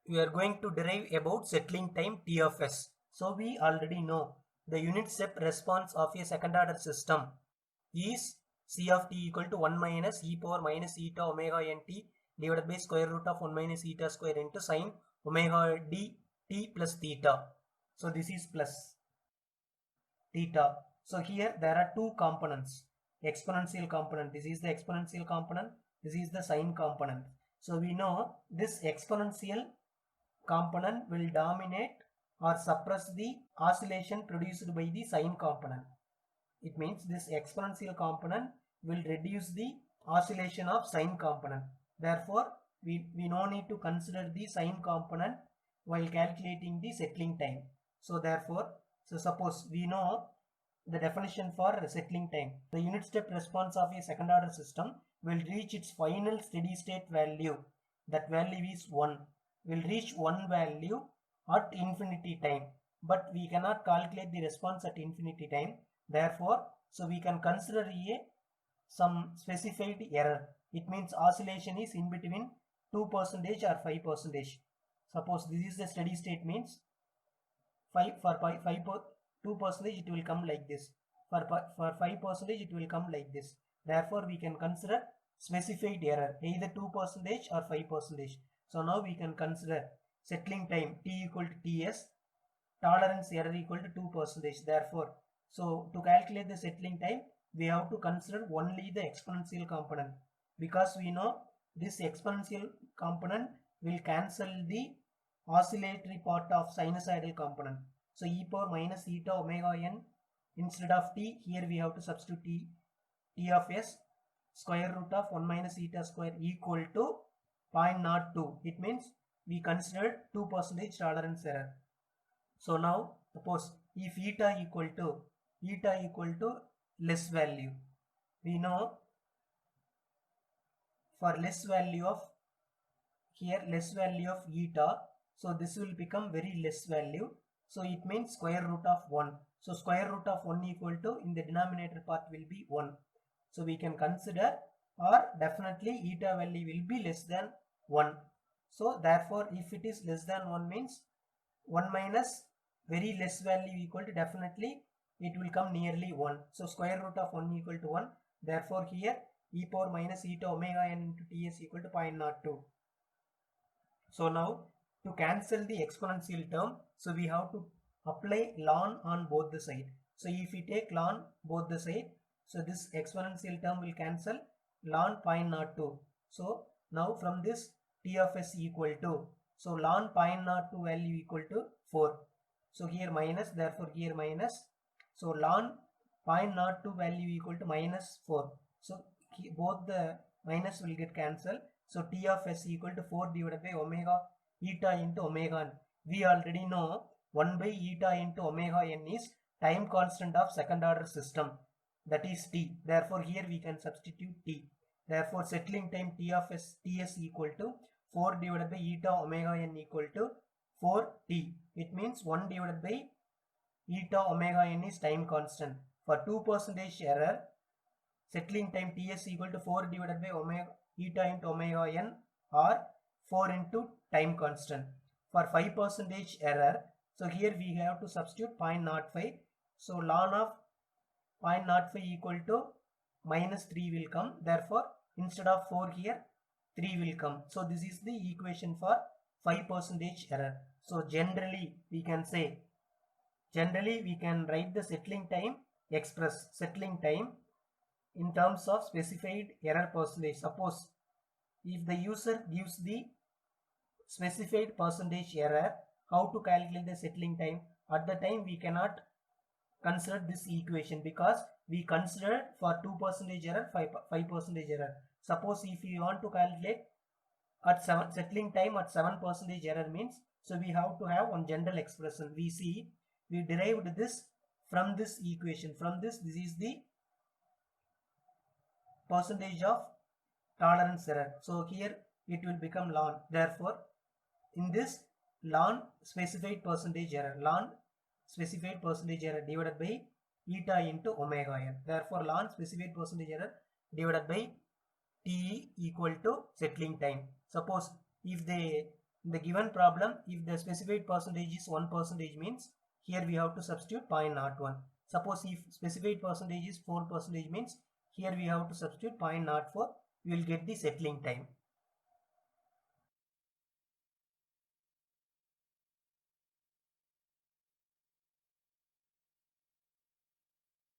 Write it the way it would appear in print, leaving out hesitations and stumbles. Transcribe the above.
we are going to derive about settling time T of S. So we already know the unit step response of a second order system is C of t equal to 1 minus e power minus eta omega nt divided by square root of 1 minus eta square into sine omega d t plus theta. So this is plus theta. So here there are two components. Exponential component. This is the exponential component. This is the sine component. So we know this exponential component will dominate or suppress the oscillation produced by the sine component. It means this exponential component will reduce the oscillation of sine component. Therefore, we no need to consider the sine component while calculating the settling time. So therefore, suppose we know the definition for settling time. The unit step response of a second order system will reach its final steady state value. That value is 1. Will reach 1 value at infinity time. But we cannot calculate the response at infinity time. Therefore, so we can consider some specified error. It means oscillation is in between 2% or 5%. Suppose this is the steady state, means 2% it will come like this. For 5% it will come like this. Therefore, we can consider specified error either 2% or 5%. So now we can consider settling time t equal to ts, tolerance error equal to 2%. Therefore, so to calculate the settling time, we have to consider only the exponential component, because we know this exponential component will cancel the oscillatory part of sinusoidal component. So e power minus eta omega n, instead of t, here we have to substitute t of s, square root of 1 minus eta square equal to 0.02. It means we considered 2% tolerance error. So now suppose if eta equal to less value, we know for less value of eta, so this will become very less value. So it means square root of 1. So square root of 1 equal to, in the denominator part will be 1. So we can consider, or definitely eta value will be less than 1. So therefore, if it is less than 1 means 1 minus very less value equal to, definitely it will come nearly 1. So square root of 1 equal to 1. Therefore here e power minus eta omega n into ts equal to 0.02. So now to cancel the exponential term, so we have to apply ln on both the side. So if we take ln both the side, so this exponential term will cancel ln 0.02. So now from this t of s equal to, so ln 0.02 value equal to 4. So here minus, therefore here minus. So ln 0.02 value equal to minus 4. So both the minus will get cancelled. So t of s equal to 4 divided by omega eta into omega n. We already know 1 by eta into omega n is time constant of second order system, that is t. Therefore here we can substitute t. Therefore settling time t of s ts equal to 4 divided by eta omega n equal to 4t. It means 1 divided by eta omega n is time constant. For 2% error, settling time ts equal to 4 divided by omega eta into omega n, or 4 into time constant. For 5% error, so here we have to substitute 0.05. So ln of 0.05 equal to minus 3 will come. Therefore instead of 4 here 3 will come. So this is the equation for 5% error. So generally we can write the settling time, express settling time in terms of specified error percentage. Suppose if the user gives the specified percentage error, how to calculate the settling time? At the time we cannot consider this equation, because we considered for 2% error, 5% error. Suppose if you want to calculate at settling time at 7% error means, so we have to have one general expression. We derived this from this equation. From this is the percentage of tolerance error. So here it will become ln. Therefore in this ln specified percentage error divided by eta into omega n. Therefore ln specified percentage error divided by t equal to settling time. Suppose if the In the given problem, if the specified percentage is 1% means here we have to substitute 0.01. Suppose if specified percentage is 4% means here we have to substitute 0.04. We will get the settling time.